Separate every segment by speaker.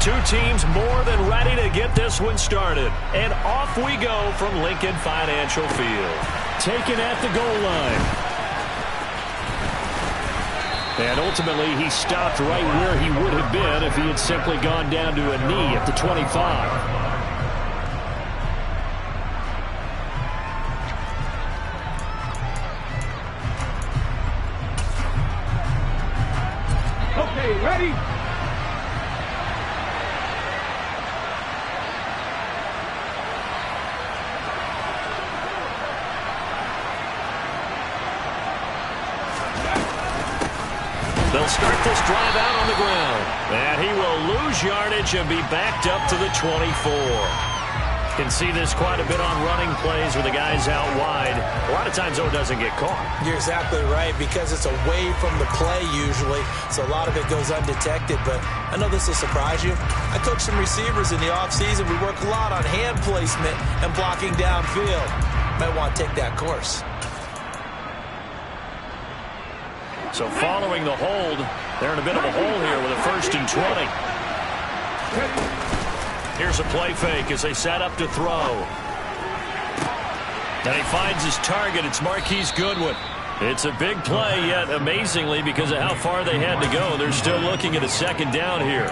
Speaker 1: two teams more than ready to get this one started. And off we go from Lincoln Financial Field. Taken at the goal line. And ultimately, he stopped right where he would have been if he had simply gone down to a knee at the 25.
Speaker 2: Ready?
Speaker 1: They'll start this drive out on the ground. And he will lose yardage and be backed up to the 24. Can see this quite a bit on running plays where the guy's out wide. A lot of times, though, it doesn't get caught.
Speaker 3: You're exactly right, because it's away from the play usually, so a lot of it goes undetected. But I know this will surprise you. I coach some receivers in the offseason. We work a lot on hand placement and blocking downfield. Might want to take that course.
Speaker 1: So following the hold, they're in a bit of a hole here with a 1st and 20. Here's a play fake as they set up to throw. And he finds his target. It's Marquise Goodwin. It's a big play, yet amazingly, because of how far they had to go, they're still looking at a 2nd down here.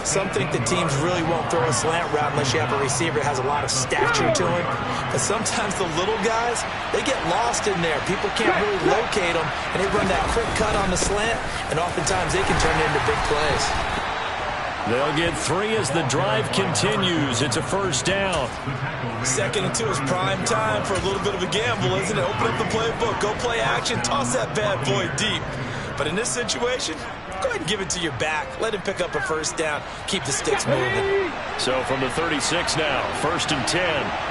Speaker 3: Some think the teams really won't throw a slant route unless you have a receiver that has a lot of stature to him. But sometimes the little guys, they get lost in there. People can't really locate them, and they run that quick cut on the slant, and oftentimes they can turn it into big plays.
Speaker 1: They'll get 3 as the drive continues. It's a 1st down.
Speaker 3: 2nd and 2 is prime time for a little bit of a gamble, isn't it? Open up the playbook, go play action, toss that bad boy deep. But in this situation, go ahead and give it to your back. Let him pick up a 1st down. Keep the sticks moving.
Speaker 1: So from the 36 now, 1st and 10.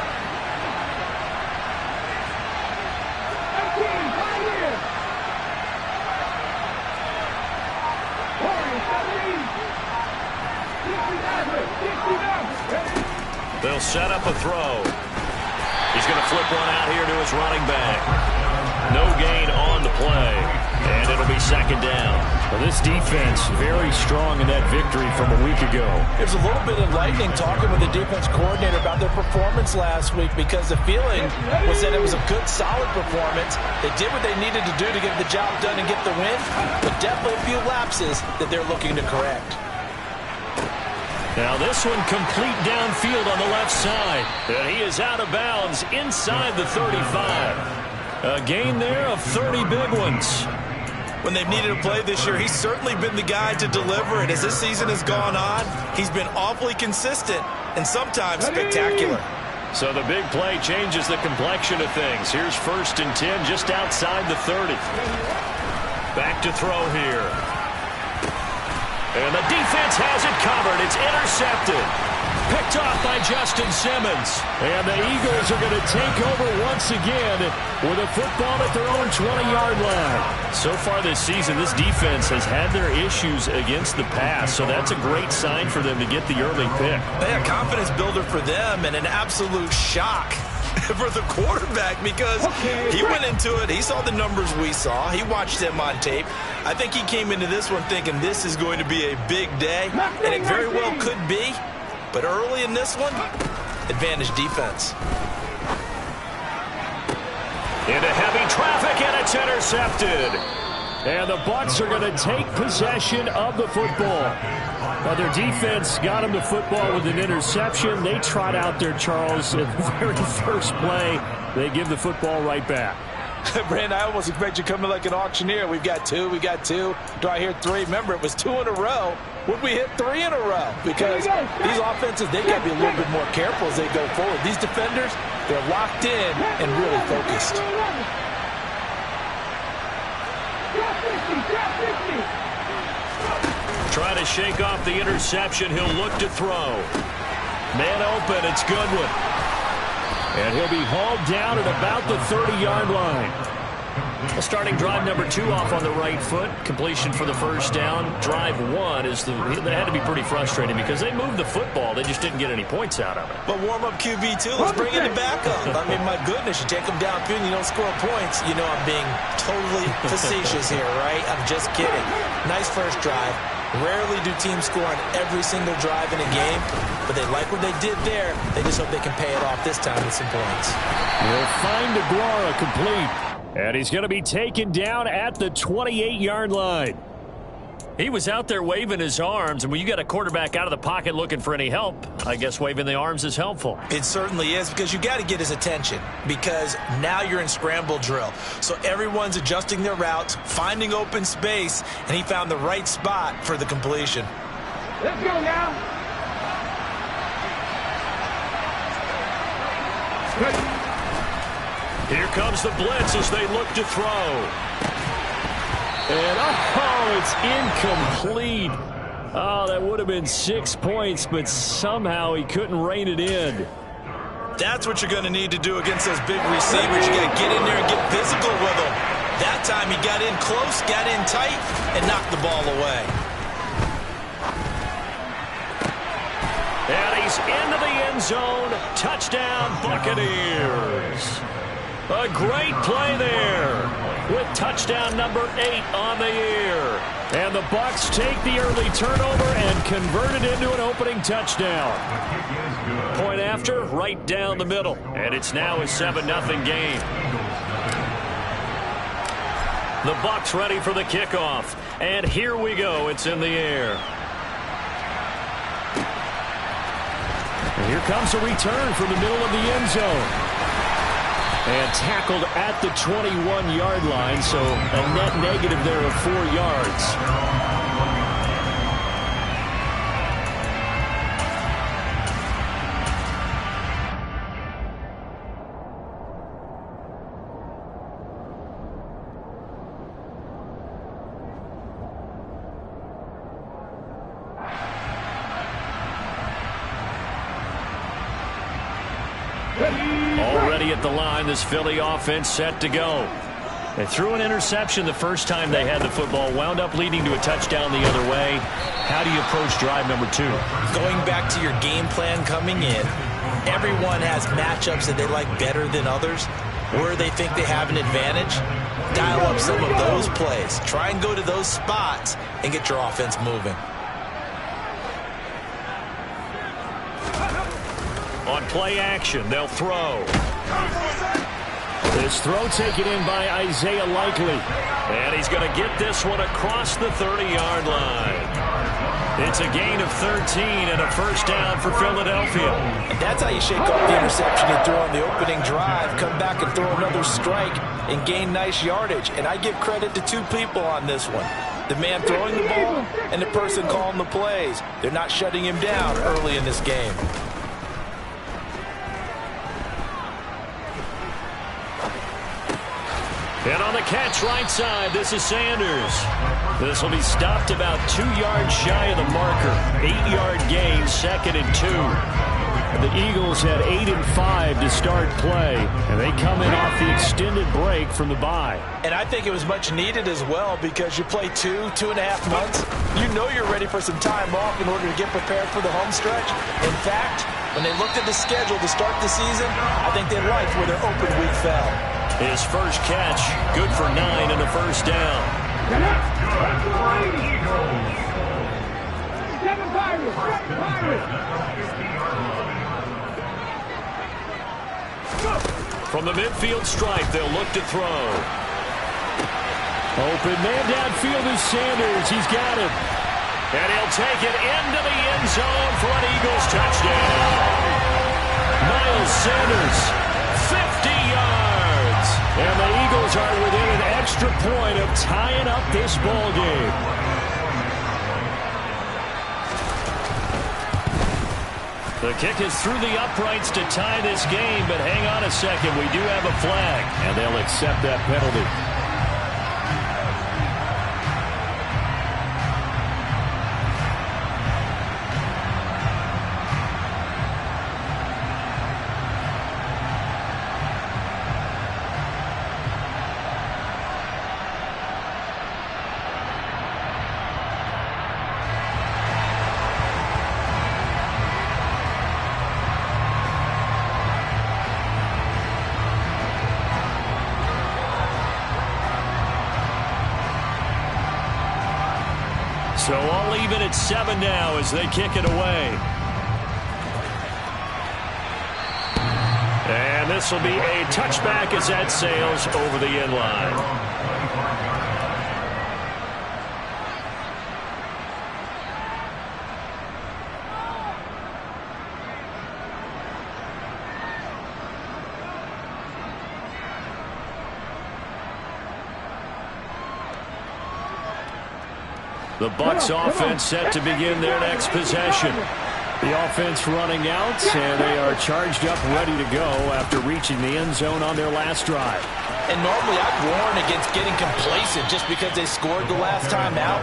Speaker 1: They'll set up a throw. He's going to flip one out here to his running back. No gain on the play. And it'll be 2nd down.
Speaker 4: Well, this defense very strong in that victory from a week ago.
Speaker 3: There's a little bit enlightening talking with the defense coordinator about their performance last week, because the feeling was that it was a good, solid performance. They did what they needed to do to get the job done and get the win, but definitely a few lapses that they're looking to correct.
Speaker 1: Now this one complete downfield on the left side. And he is out of bounds inside the 35. A gain there of 30 big ones.
Speaker 3: When they've needed a play this year, he's certainly been the guy to deliver. And as this season has gone on, he's been awfully consistent and sometimes spectacular.
Speaker 1: So the big play changes the complexion of things. Here's 1st and 10 just outside the 30. Back to throw here. And the defense has it covered. It's intercepted. Picked off by Justin Simmons. And the Eagles are going to take over once again with a football at their own 20-yard line. So far this season, this defense has had their issues against the pass, so that's a great sign for them to get the early pick.
Speaker 3: Yeah, confidence builder for them, and an absolute shock for the quarterback, because he went into it, he saw the numbers we saw, he watched them on tape. I think he came into this one thinking this is going to be a big day, and it very well could be. But early in this one, advantage defense.
Speaker 1: Into heavy traffic, and it's intercepted.
Speaker 4: And the Bucs are going to take possession of the football. Now, their defense got them the football with an interception. They trot out there, Charles, at the very first play. They give the football right back.
Speaker 3: Brandon, I almost expect you coming like an auctioneer. We've got 2, we got 2. Do I hear 3? Remember, it was 2 in a row. Would we hit 3 in a row? Because these offenses, they got to be a little bit more careful as they go forward. These defenders, they're locked in and really focused.
Speaker 1: Try to shake off the interception. He'll look to throw. Man open, it's Goodwin.
Speaker 4: And he'll be hauled down at about the 30-yard line.
Speaker 1: Well, starting drive number 2 off on the right foot. Completion for the 1st down. Drive 1 is that had to be pretty frustrating because they moved the football. They just didn't get any points out of it.
Speaker 3: But warm-up QB2, let's bring in the backup. I mean, my goodness, you take them downfield and you don't score points. You know I'm being totally facetious here, right? I'm just kidding. Nice first drive. Rarely do teams score on every single drive in a game, but they like what they did there. They just hope they can pay it off this time with some points.
Speaker 4: We'll find DeGuara complete. And he's going to be taken down at the 28-yard line. He was out there waving his arms, and when you got a quarterback out of the pocket looking for any help, I guess waving the arms is helpful.
Speaker 3: It certainly is, because you got to get his attention, because now you're in scramble drill. So everyone's adjusting their routes, finding open space, and he found the right spot for the completion.
Speaker 2: Let's go now.
Speaker 1: Here comes the blitz as they look to throw. And, it's incomplete. Oh, that would have been 6 points, but somehow he couldn't rein it in.
Speaker 3: That's what you're going to need to do against those big receivers. You got to get in there and get physical with them. That time he got in close, got in tight, and knocked the ball away.
Speaker 1: And he's into the end zone. Touchdown, Buccaneers. A great play there with touchdown number 8 on the year. And the Bucs take the early turnover and convert it into an opening touchdown. Point after, right down the middle. And it's now a 7-0 game. The Bucs ready for the kickoff. And here we go. It's in the air. And here comes a return from the middle of the end zone. And tackled at the 21-yard line, so a net negative there of 4 yards. Already at the line, this Philly offense set to go. They threw an interception the first time they had the football, wound up leading to a touchdown the other way. How do you approach drive number 2?
Speaker 3: Going back to your game plan coming in, everyone has matchups that they like better than others, where they think they have an advantage. Dial up some of those plays. Try and go to those spots and get your offense moving.
Speaker 1: On play action, they'll throw. This throw taken in by Isaiah Likely. And he's going to get this one across the 30-yard line. It's a gain of 13 and a first down for Philadelphia.
Speaker 3: And that's how you shake off the interception you throw on the opening drive, come back and throw another strike and gain nice yardage. And I give credit to 2 people on this one. The man throwing the ball and the person calling the plays. They're not shutting him down early in this game.
Speaker 1: And on the catch right side, this is Sanders. This will be stopped about 2 yards shy of the marker. 8-yard gain, 2nd and 2. The Eagles had 8 and 5 to start play, and they come in off the extended break from the bye.
Speaker 3: And I think it was much needed as well, because you play 2.5 months. You know you're ready for some time off in order to get prepared for the home stretch. In fact, when they looked at the schedule to start the season, I think they liked where their open week fell.
Speaker 1: His first catch, good for 9 and a first down. From the midfield stripe, they'll look to throw. Open man downfield is Sanders. He's got it. And he'll take it into the end zone for an Eagles touchdown. Miles Sanders, 50 yards. And the Eagles are within an extra point of tying up this ball game. The kick is through the uprights to tie this game, but hang on a second. We do have a flag, and they'll accept that penalty.
Speaker 4: So all even at 7 now as they kick it away. And this will be a touchback as that sails over the end line. The Bucs offense set to begin their next possession. The offense running out, and they are charged up, ready to go after reaching the end zone on their last drive.
Speaker 3: And normally I'd warn against getting complacent just because they scored the last time out.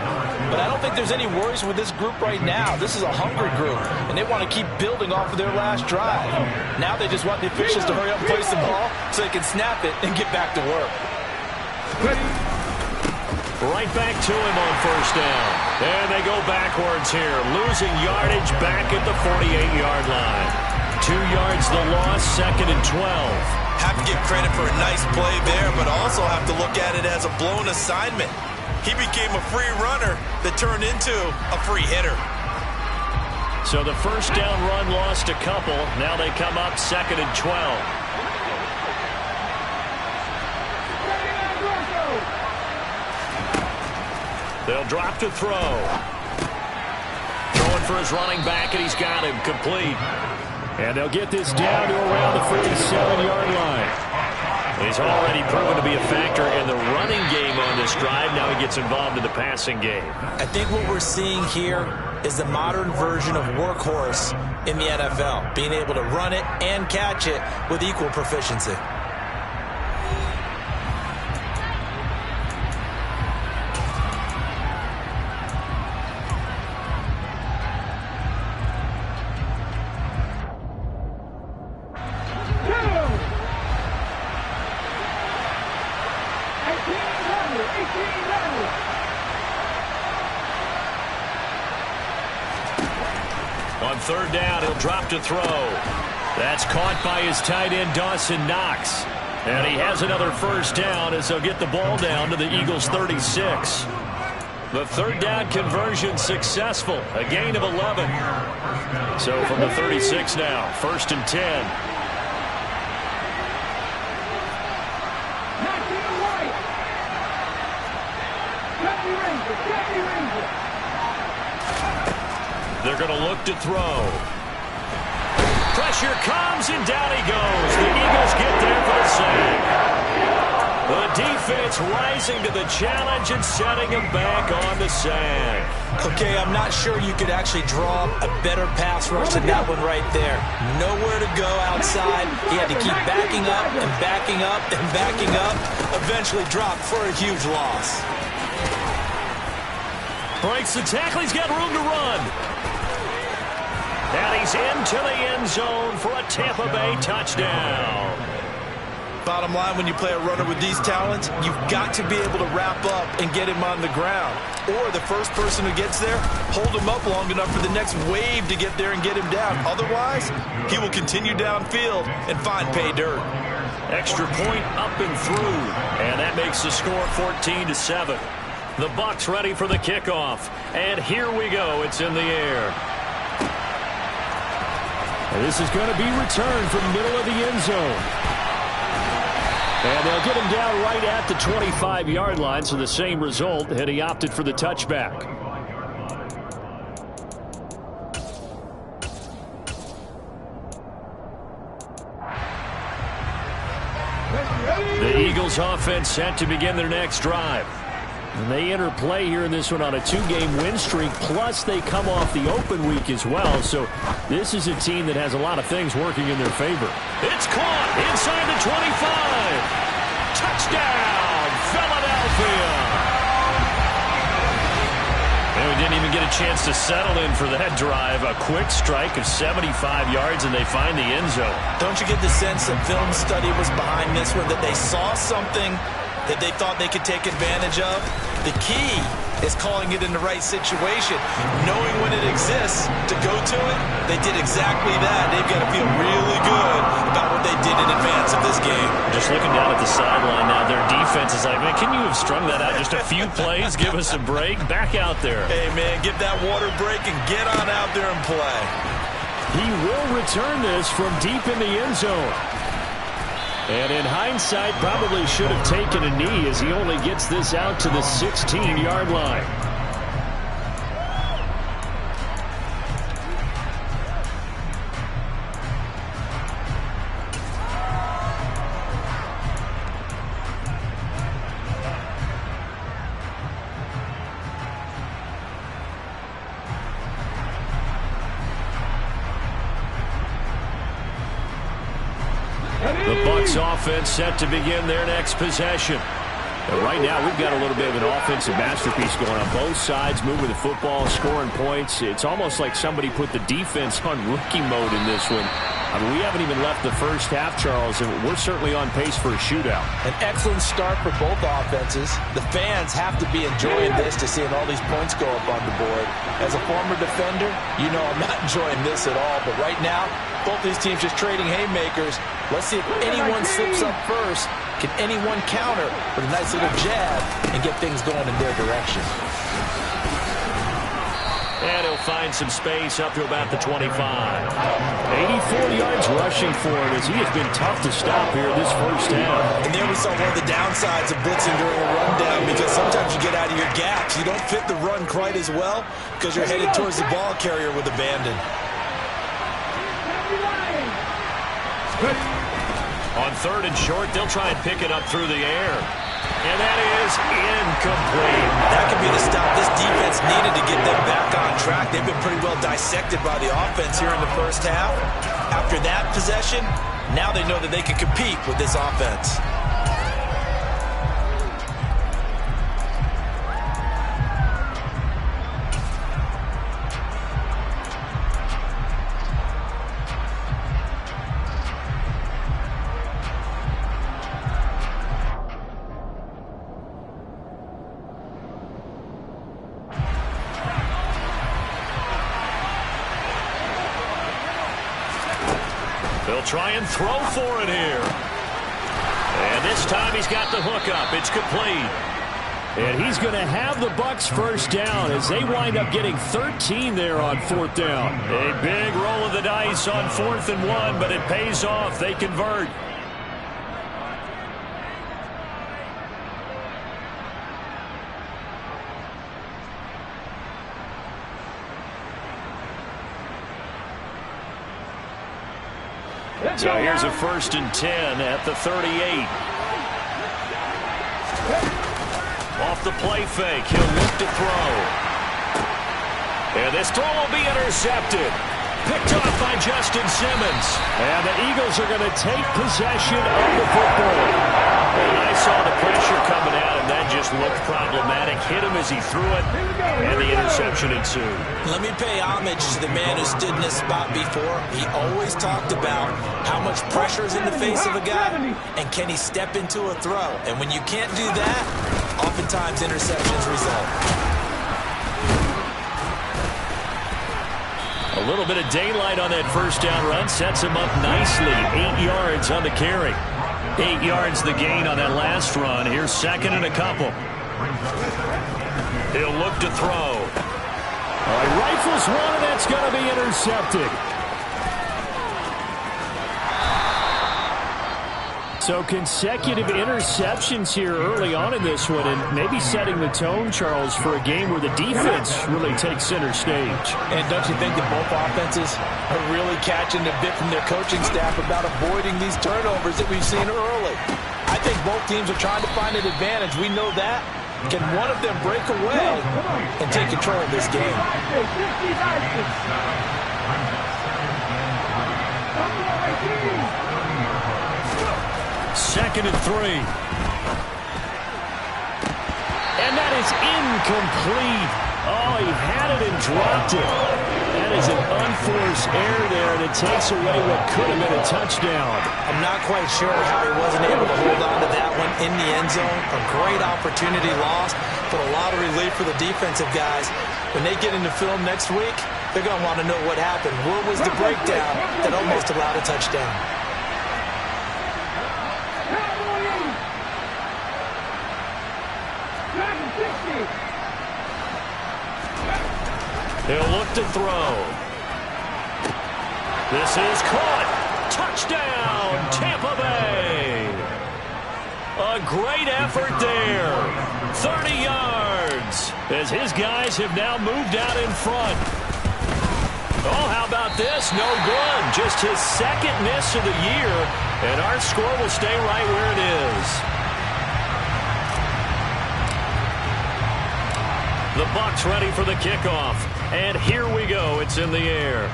Speaker 3: But I don't think there's any worries with this group right now. This is a hungry group, and they want to keep building off of their last drive. Now they just want the officials to hurry up and place the ball so they can snap it and get back to work.
Speaker 4: Right back to him on first down. And they go backwards here, losing yardage back at the 48-yard line. 2 yards the loss, 2nd and 12.
Speaker 3: Have to give credit for a nice play there, but also have to look at it as a blown assignment. He became a free runner that turned into a free hitter.
Speaker 4: So the first down run lost a couple. Now they come up 2nd and 12. They'll drop to throw. Throwing for his running back, and he's got him complete. And they'll get this down to around the 47-yard line. He's already proven to be a factor in the running game on this drive. Now he gets involved in the passing game.
Speaker 3: I think what we're seeing here is the modern version of workhorse in the NFL, being able to run it and catch it with equal proficiency.
Speaker 4: On third down, he'll drop to throw. That's caught by his tight end, Dawson Knox. And he has another first down as they'll get the ball down to the Eagles' 36. The third down conversion successful, a gain of 11. So from the 36 now, 1st and 10. They're going to look to throw. Pressure comes, and down he goes. The Eagles get there for the sack. The defense rising to the challenge and setting him back on the sack.
Speaker 3: Okay, I'm not sure you could actually draw a better pass rush than that one right there. Nowhere to go outside. He had to keep backing up and backing up and backing up. Eventually dropped for a huge loss.
Speaker 4: Breaks the tackle. He's got room to run. And he's into the end zone for a Tampa Bay touchdown.
Speaker 3: Bottom line, when you play a runner with these talents, you've got to be able to wrap up and get him on the ground. Or the first person who gets there, hold him up long enough for the next wave to get there and get him down. Otherwise, he will continue downfield and find pay dirt.
Speaker 4: Extra point up and through. And that makes the score 14-7. The Bucs ready for the kickoff. And here we go. It's in the air. And this is going to be returned from the middle of the end zone. And they'll get him down right at the 25-yard line, so the same result, and he opted for the touchback. The Eagles offense set to begin their next drive. And they enter play here in this one on a 2-game win streak, plus they come off the open week as well. So this is a team that has a lot of things working in their favor. It's caught inside the 25. Touchdown, Philadelphia. And we didn't even get a chance to settle in for that drive. A quick strike of 75 yards, and they find the end zone.
Speaker 3: Don't you get the sense that film study was behind this one, that they saw something that they thought they could take advantage of? The key is calling it in the right situation, knowing when it exists to go to it, they did exactly that. They've got to feel really good about what they did in advance of this game.
Speaker 4: Just looking down at the sideline now, their defense is like, man, can you have strung that out just a few plays? Give us a break. Back out there.
Speaker 3: Hey, man, get that water break and get on out there and play.
Speaker 1: He will return this from deep in the end zone. And in hindsight, probably should have taken a knee as he only gets this out to the 16-yard line. The Bucs offense set to begin their next possession. But right now, we've got a little bit of an offensive masterpiece going on both sides, moving the football, scoring points. It's almost like somebody put the defense on rookie mode in this one. I mean, we haven't even left the first half, Charles, and we're certainly on pace for a shootout.
Speaker 3: An excellent start for both offenses. The fans have to be enjoying this to seeing all these points go up on the board. As a former defender, you know I'm not enjoying this at all. But right now, both these teams just trading haymakers. Let's see if anyone slips up first. Can anyone counter with a nice little jab and get things going in their direction?
Speaker 1: And he'll find some space up to about the 25. 84 yards rushing for him as he has been tough to stop here this first half.
Speaker 3: And there we saw one of the downsides of blitzing during a rundown, because sometimes you get out of your gaps. You don't fit the run quite as well because you're headed towards the ball carrier with abandon.
Speaker 1: On third and short, they'll try and pick it up through the air. And that is incomplete.
Speaker 3: That could be the stop this defense needed to get them back on track. They've been pretty well dissected by the offense here in the first half. After that possession, now they know that they can compete with this offense.
Speaker 1: They'll try and throw for it here. And this time he's got the hook up. It's complete. And he's going to have the Bucs first down as they wind up getting 13 there on fourth down. A big roll of the dice on 4th and 1, but it pays off. They convert. So here's a 1st and 10 at the 38. Off the play fake, he'll look to throw. And this throw will be intercepted. Picked off by Justin Simmons. And the Eagles are going to take possession of the football. And I saw the pressure coming out, and that just looked problematic. Hit him as he threw it, and the interception ensued.
Speaker 3: Let me pay homage to the man who stood in this spot before. He always talked about how much pressure is in the face of a guy, and can he step into a throw. And when you can't do that, oftentimes interceptions result.
Speaker 1: A little bit of daylight on that first down run sets him up nicely. 8 yards on the carry. 8 yards the gain on that last run. Here's 2nd and a couple. He'll look to throw. He rifles one, and that's going to be intercepted. So consecutive interceptions here early on in this one, and maybe setting the tone, Charles, for a game where the defense really takes center stage.
Speaker 3: And don't you think that both offenses are really catching a bit from their coaching staff about avoiding these turnovers that we've seen early? I think both teams are trying to find an advantage. We know that. Can one of them break away and take control of this game?
Speaker 1: 2nd and 3. And that is incomplete. Oh, he had it and dropped it. That is an unforced error there, and it takes away what could have been a touchdown.
Speaker 3: I'm not quite sure how he wasn't able to hold on to that one in the end zone. A great opportunity lost, but a lot of relief for the defensive guys. When they get into film next week, They're going to want to know what happened. Where was the breakdown that almost allowed a touchdown?
Speaker 4: He'll look to throw. This is caught. Touchdown, Tampa Bay. A great effort there. 30 yards as his guys have now moved out in front. Oh, how about this? No good. Just his second miss of the year, and our score will stay right where it is. The Bucs ready for the kickoff. And here we go. It's in the air.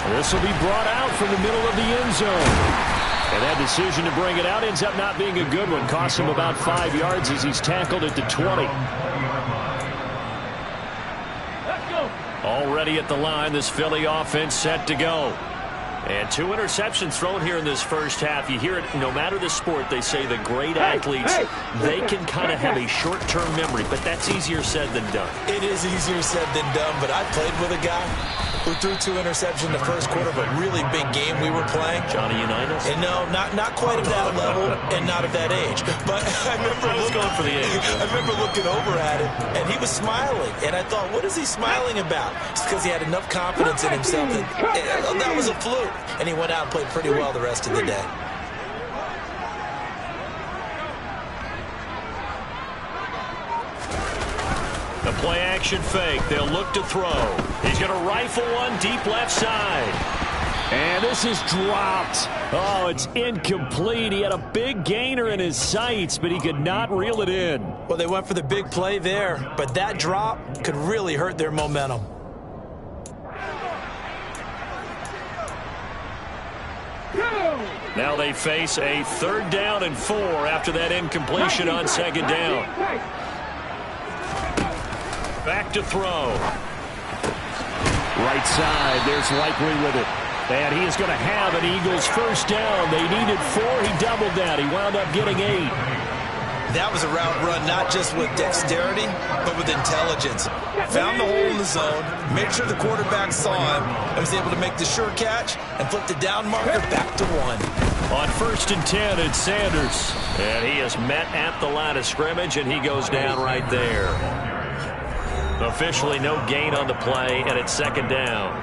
Speaker 4: This will be brought out from the middle of the end zone. And that decision to bring it out ends up not being a good one. Costs him about 5 yards as he's tackled at the 20. Already at the line, this Philly offense set to go. And 2 interceptions thrown here in this first half. You hear it, no matter the sport, they say the great athletes, they can kind of have a short-term memory, but that's easier said than done.
Speaker 3: It is easier said than done, but I played with a guy who threw 2 interceptions in the first quarter of a really big game we were playing.
Speaker 4: Johnny Unitas?
Speaker 3: And no, not quite of that level and not of that age. But I remember
Speaker 4: going for the age.
Speaker 3: I remember looking over at him, and he was smiling. And I thought, what is he smiling about? It's because he had enough confidence in himself that was a fluke. And he went out and played pretty well the rest of the day.
Speaker 4: The play-action fake. They'll look to throw. He's going to rifle one deep left side. And this is dropped. Oh, it's incomplete. He had a big gainer in his sights, but he could not reel it in.
Speaker 3: Well, they went for the big play there, but that drop could really hurt their momentum.
Speaker 4: Now they face a 3rd down and 4 after that incompletion on 2nd down. Back to throw. Right side, there's Likely with it. And he is going to have an Eagles first down. They needed 4. He doubled that. He wound up getting 8.
Speaker 3: That was a route run not just with dexterity, but with intelligence. Found the hole in the zone, made sure the quarterback saw him, and was able to make the sure catch and flip the down marker back to 1.
Speaker 4: On 1st and 10, it's Sanders. And he is met at the line of scrimmage, and he goes down right there. Officially no gain on the play, and it's 2nd down.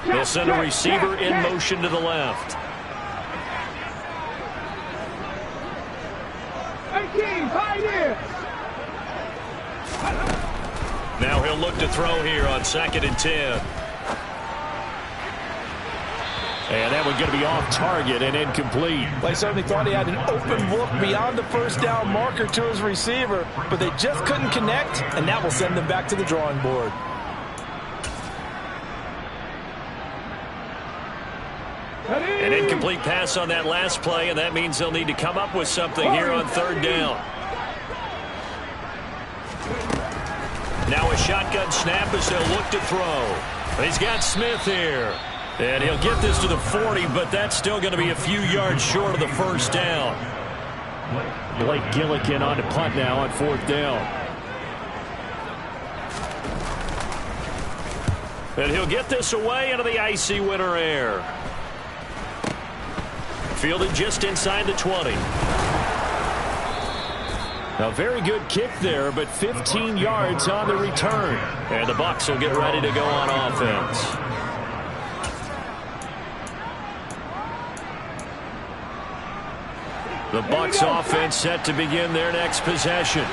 Speaker 4: They'll send a receiver in motion to the left.
Speaker 2: 18, pioneer.
Speaker 4: Now he'll look to throw here on 2nd and 10. And that one's going to be off target and incomplete.
Speaker 3: They certainly thought he had an open look beyond the first down marker to his receiver, but they just couldn't connect, and that will send them back to the drawing board.
Speaker 4: An incomplete pass on that last play, and that means they'll need to come up with something here on 3rd down. Now a shotgun snap as they'll look to throw. He's got Smith here. And he'll get this to the 40, but that's still going to be a few yards short of the first down. Blake Gillikin on to punt now on 4th down. And he'll get this away into the icy winter air. Fielded just inside the 20. A very good kick there, but 15 yards on the return. And the Bucs will get ready to go on offense. The Bucs offense set to begin their next possession.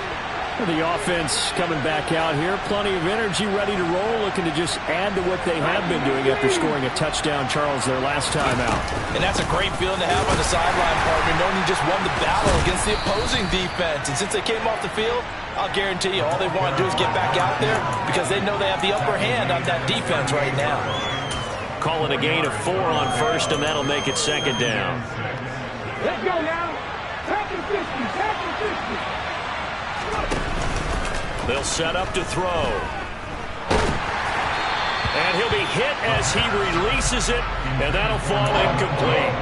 Speaker 4: The offense coming back out here. Plenty of energy, ready to roll, looking to just add to what they have been doing after scoring a touchdown, Charles, their last time out.
Speaker 3: And that's a great feeling to have on the sideline, partner, knowing you just won the battle against the opposing defense. And since they came off the field, I'll guarantee you all they want to do is get back out there because they know they have the upper hand on that defense right now.
Speaker 4: Calling a gain of 4 on 1st, and that'll make it 2nd down.
Speaker 2: Let's go now. Tackle 50, tackle 50.
Speaker 4: They'll set up to throw. And he'll be hit as he releases it, and that'll fall incomplete.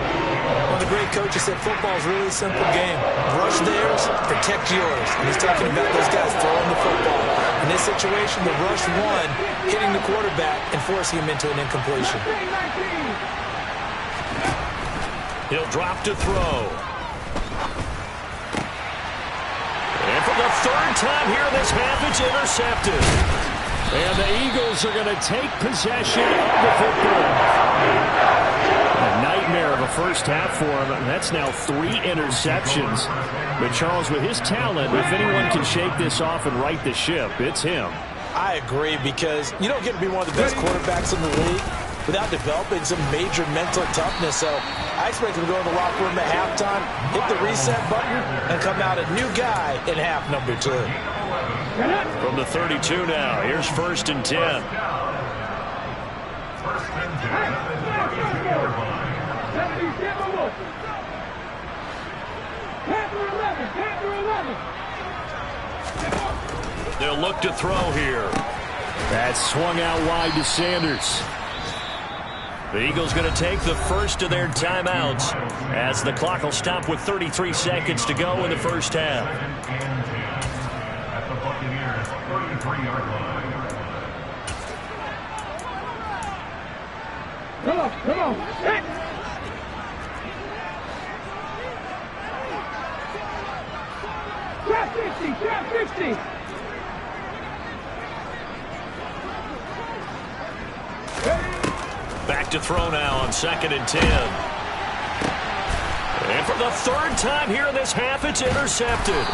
Speaker 3: One of the great coaches said football is a really simple game. Rush theirs, protect yours. And he's talking about those guys throwing the football. In this situation, the rush one, hitting the quarterback and forcing him into an incompletion.
Speaker 4: He'll drop to throw. And for the third time here in this half, it's intercepted. And the Eagles are going to take possession of the football. A nightmare of a first half for him. That's now 3 interceptions. But Charles, with his talent, if anyone can shake this off and right the ship, it's him.
Speaker 3: I agree, because you don't get to be one of the best quarterbacks in the league without developing some major mental toughness. So I expect him to go in the locker room at halftime, hit the reset button, and come out a new guy in half number 2.
Speaker 4: From the 32 now, here's 1st and 10. They'll look to throw here. That's swung out wide to Sanders. The Eagles going to take the first of their timeouts as the clock will stop with 33 seconds to go in the first half. At the Buccaneers 33-yard line.
Speaker 2: Come on. Hit. Trap 50.
Speaker 4: Back to throw now on 2nd and 10. And for the third time here in this half, it's intercepted.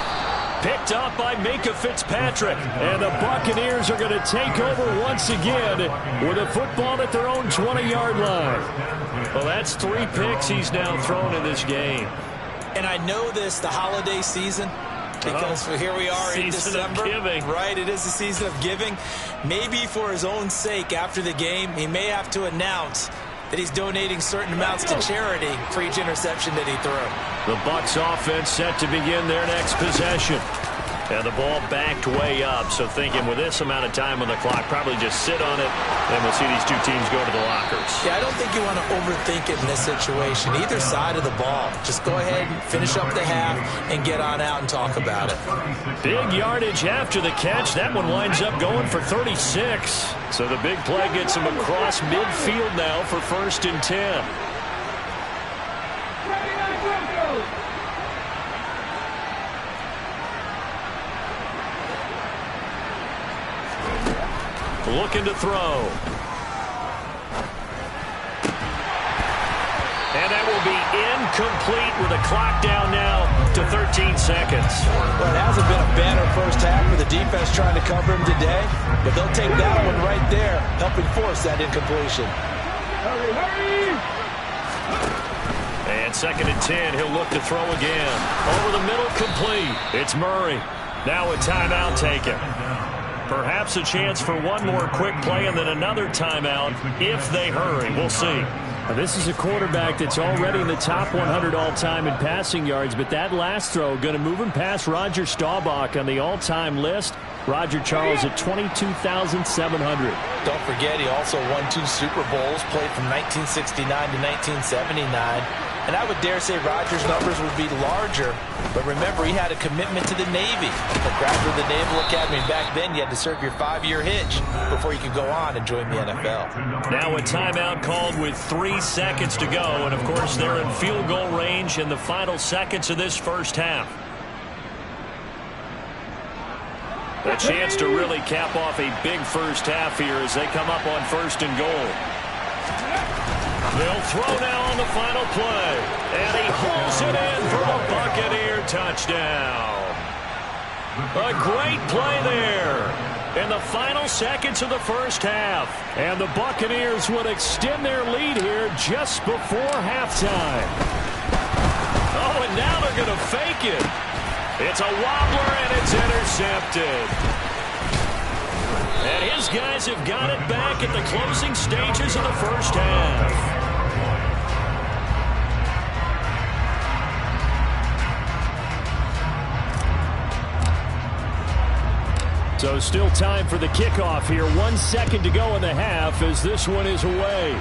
Speaker 4: Picked up by Minka Fitzpatrick. And the Buccaneers are going to take over once again with a football at their own 20-yard line. Well, that's 3 picks he's now thrown in this game.
Speaker 3: And I know this, the holiday season, because here we are in December. Right, it is the season of giving. Maybe for his own sake, after the game, he may have to announce that he's donating certain amounts to charity for each interception that he threw.
Speaker 4: The Bucs offense set to begin their next possession. And the ball backed way up, so thinking with this amount of time on the clock, probably just sit on it, and we'll see these two teams go to the lockers.
Speaker 3: Yeah, I don't think you want to overthink it in this situation. Either side of the ball. Just go ahead and finish up the half and get on out and talk about it.
Speaker 4: Big yardage after the catch. That one winds up going for 36. So the big play gets him across midfield now for 1st and 10. Looking to throw. And that will be incomplete with a clock down now to 13 seconds.
Speaker 3: Well, it hasn't been a banner first half for the defense trying to cover him today, but they'll take that one right there, helping force that incompletion.
Speaker 2: Hurry!
Speaker 4: And 2nd and 10, he'll look to throw again. Over the middle, complete. It's Murray. Now a timeout taken. Perhaps a chance for one more quick play and then another timeout if they hurry. We'll see. This is a quarterback that's already in the top 100 all-time in passing yards, but that last throw going to move him past Roger Staubach on the all-time list. Roger Charles at 22,700.
Speaker 3: Don't forget, he also won 2 Super Bowls, played from 1969 to 1979. And I would dare say Rodgers' numbers would be larger, but remember, he had a commitment to the Navy. A graduate of the Naval Academy. Back then, you had to serve your 5-year hitch before you could go on and join the NFL.
Speaker 4: Now a timeout called with 3 seconds to go, and of course, they're in field goal range in the final seconds of this first half. A chance to really cap off a big first half here as they come up on 1st and goal. They'll throw now on the final play. And he hauls it in for a Buccaneer touchdown. A great play there in the final seconds of the first half. And the Buccaneers would extend their lead here just before halftime. Oh, and now they're going to fake it. It's a wobbler, and it's intercepted. And his guys have got it back at the closing stages of the first half. So still time for the kickoff here. 1 second to go in the half as this one is away.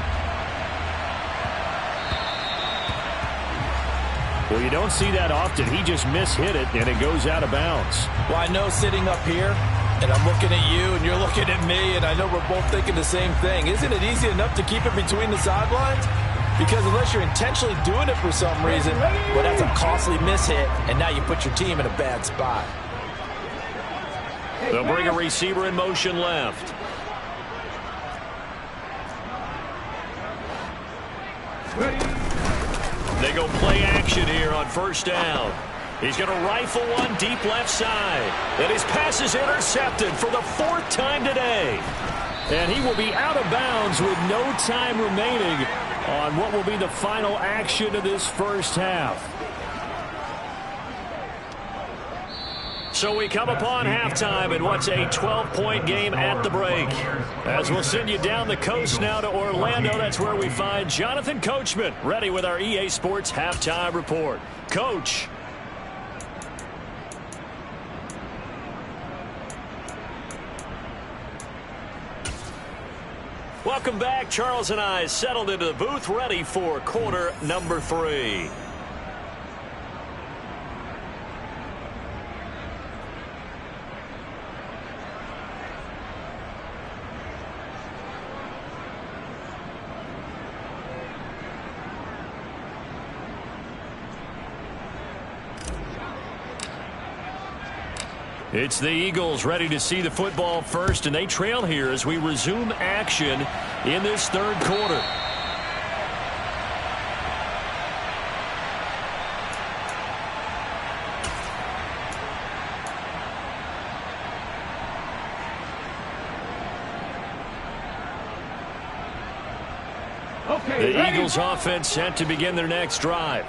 Speaker 4: Well, you don't see that often. He just mishit it, and it goes out of bounds.
Speaker 3: Well, I know sitting up here, and I'm looking at you, and you're looking at me, and I know we're both thinking the same thing. Isn't it easy enough to keep it between the sidelines? Because unless you're intentionally doing it for some reason, well, that's a costly mishit, and now you put your team in a bad spot.
Speaker 4: They'll bring a receiver in motion left. They go play action here on first down. He's going to rifle one deep left side. And his pass is intercepted for the 4th time today. And he will be out of bounds with no time remaining on what will be the final action of this first half. So we come upon halftime in what's a 12-point game at the break. As we'll send you down the coast now to Orlando, that's where we find Jonathan Coachman ready with our EA Sports Halftime Report. Coach. Welcome back. Charles and I settled into the booth ready for quarter number 3. It's the Eagles ready to see the football first, and they trail here as we resume action in this third quarter. The Eagles offense set to begin their next drive.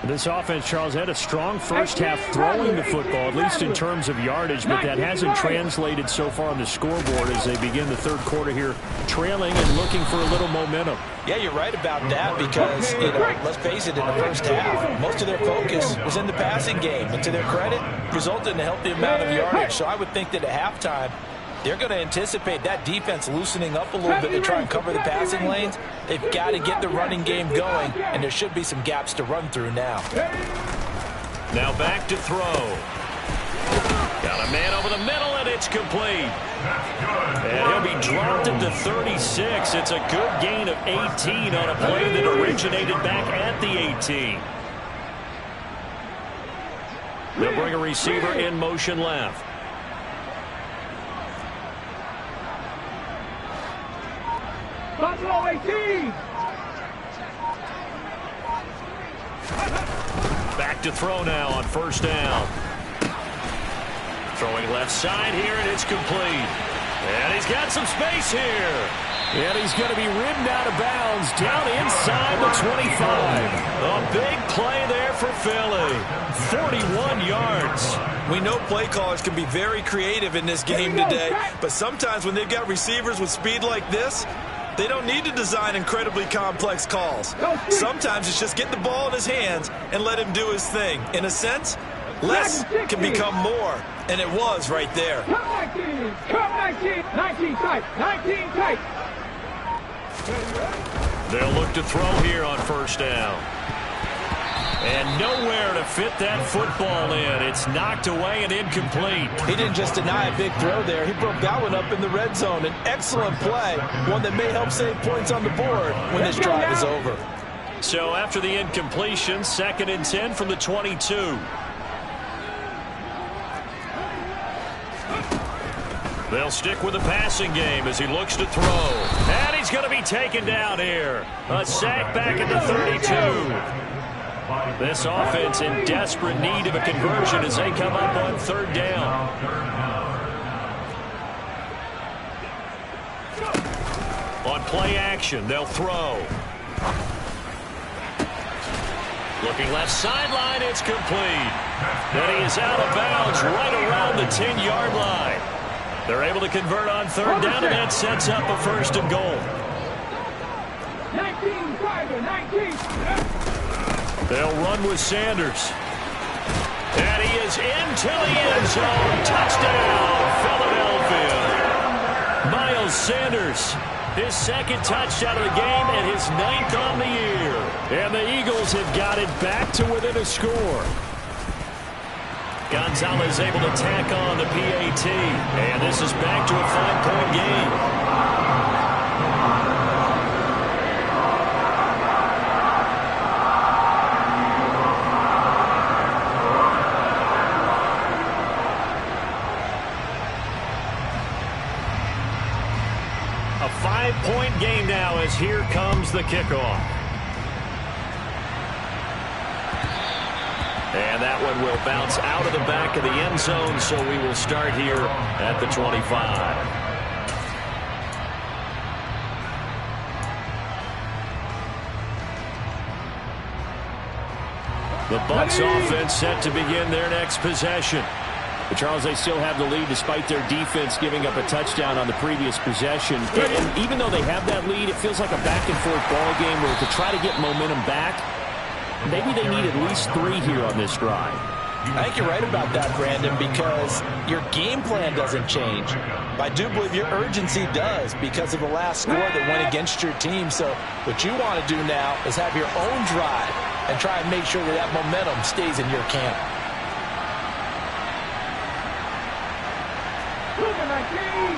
Speaker 4: This offense, Charles, had a strong first half throwing the football, at least in terms of yardage, but that hasn't translated so far on the scoreboard as they begin the third quarter here, trailing and looking for a little momentum.
Speaker 3: Yeah, you're right about that because, let's face it, in the first half, most of their focus was in the passing game. And to their credit, resulted in a healthy amount of yardage. So I would think that at halftime, they're going to anticipate that defense loosening up a little bit to try and cover the passing lanes. They've got to get the running game going, and there should be some gaps to run through now.
Speaker 4: Now back to throw. Got a man over the middle, and it's complete. And he'll be dropped at the 36. It's a good gain of 18 on a play that originated back at the 18. They'll bring a receiver in motion left.
Speaker 2: Buffalo 18.
Speaker 4: Back to throw now on first down. Throwing left side here, and it's complete. And he's got some space here. And he's going to be ridden out of bounds down inside the 25. A big play there for Philly. 41 yards.
Speaker 3: We know play callers can be very creative in this game today, but sometimes when they've got receivers with speed like this, they don't need to design incredibly complex calls. Sometimes it's just get the ball in his hands and let him do his thing. In a sense, less can become more, and it was right there.
Speaker 2: Come 19, 19 tight, 19 tight.
Speaker 4: They'll look to throw here on first down. And nowhere to fit that football in. It's knocked away and incomplete.
Speaker 3: He didn't just deny a big throw there. He broke that one up in the red zone. An excellent play, one that may help save points on the board when this drive is over.
Speaker 4: So after the incompletion, 2nd and 10 from the 22. They'll stick with the passing game as he looks to throw. And he's going to be taken down here. A sack back at the 32. This offense in desperate need of a conversion as they come up on 3rd down. On play action, they'll throw. Looking left sideline, it's complete. Then he is out of bounds right around the 10-yard line. They're able to convert on 3rd down, and that sets up a 1st and goal.
Speaker 2: 19, driver, 19.
Speaker 4: They'll run with Sanders. And he is into the end zone. Touchdown, Philadelphia. Miles Sanders. His second touchdown of the game and his 9th on the year. And the Eagles have got it back to within a score. Gonzalez able to tack on the PAT. And this is back to a 5-point game. A 5-point game now as here comes the kickoff. And that one will bounce out of the back of the end zone, so we will start here at the 25. The Bucs offense set to begin their next possession. But Charles, they still have the lead despite their defense giving up a touchdown on the previous possession. And even though they have that lead, it feels like a back-and-forth ball game where to try to get momentum back, maybe they need at least 3 here on this drive.
Speaker 3: I think you're right about that, Brandon, because your game plan doesn't change. I do believe your urgency does because of the last score that went against your team. So what you want to do now is have your own drive and try and make sure that that momentum stays in your camp.
Speaker 2: Look at my team.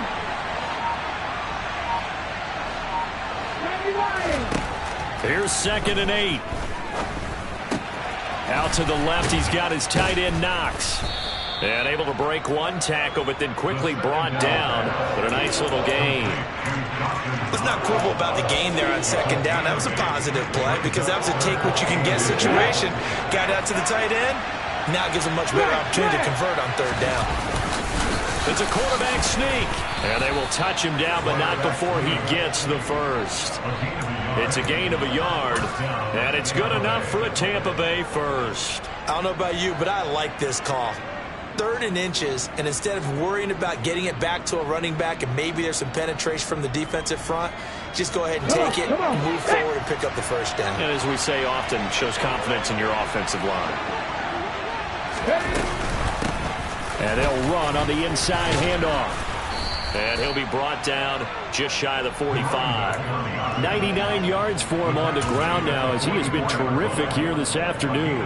Speaker 4: Here's 2nd and 8. Out to the left, he's got his tight end Knox. And able to break one tackle, but then quickly brought down. But a nice little gain.
Speaker 3: Let's not quibble about the gain there on 2nd down. That was a positive play because that was a take-what-you-can-get situation. Got out to the tight end. Now it gives a much better opportunity to convert on 3rd down.
Speaker 4: It's a quarterback sneak. And they will touch him down, but not before he gets the first. It's a gain of a yard, and it's good enough for a Tampa Bay first.
Speaker 3: I don't know about you, but I like this call. 3rd and inches, and instead of worrying about getting it back to a running back and maybe there's some penetration from the defensive front, just go ahead and take it and move forward and pick up the first down.
Speaker 4: And as we say often, shows confidence in your offensive line. And they'll run on the inside handoff. And he'll be brought down just shy of the 45. 99 yards for him on the ground now as he has been terrific here this afternoon.